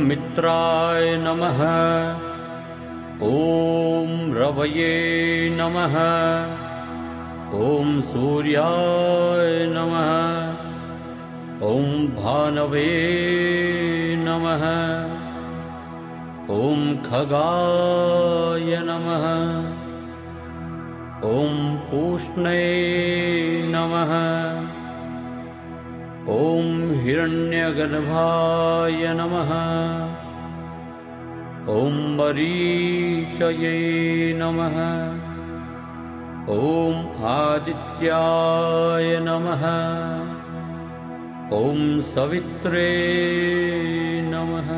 मित्राय नमः। ॐ रवये नमः। ॐ सूर्याय नमः। ॐ भानवे नमः। ॐ खगाय नमः। ॐ पूष्णे नमः। ॐ हिरण्यगर्भाय नमः। ॐ मरीचये नमः। ॐ आदित्याय नमः। ॐ सवित्रे नमः।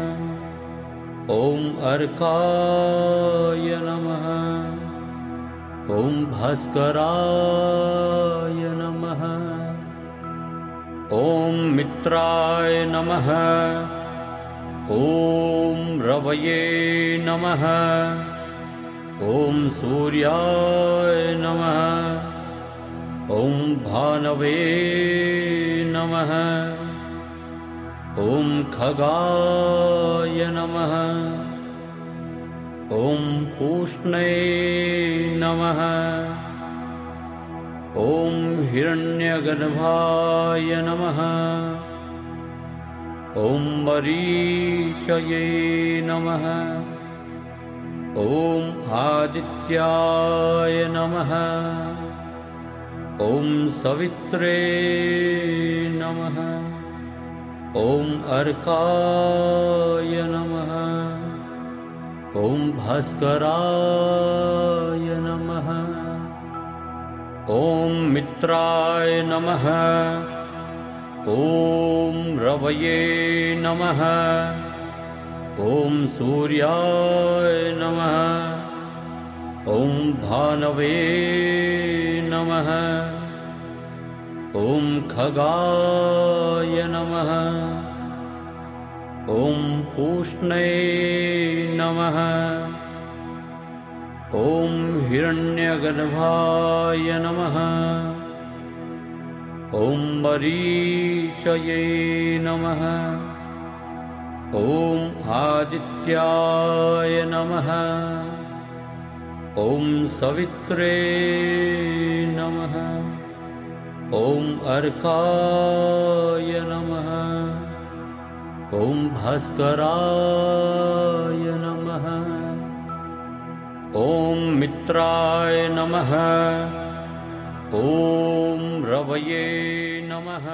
ॐ अर्काय नमः। ॐ भास्कराय नमः। ॐ मित्राय नमः। ॐ रवये नमः। ॐ सूर्याय नमः। ॐ भानवे नमः। ॐ खगाय नमः। ॐ पूष्णे नमः। ॐ हिरण्यगर्भाय नमः। ॐ मरीचये नमः। ॐ आदित्याय नमः। ॐ सवित्रे नमः। ॐ अर्काय नमः। ॐ भास्कराय नमः। ॐ मित्राय नमः। ॐ रवये नमः। ॐ सूर्याय नमः। ॐ भानवे नमः। ॐ खगाय नमः। ॐ पूष्णे नमः। ॐ हिरण्यगर्भाय नमः। ॐ मरीचये नमः। ॐ आदित्याय नमः। ॐ सवित्रे नमः। ॐ अर्काय नमः। ॐ भास्कराय नमः। ॐ मित्राय नमः। ॐ रवये नमः।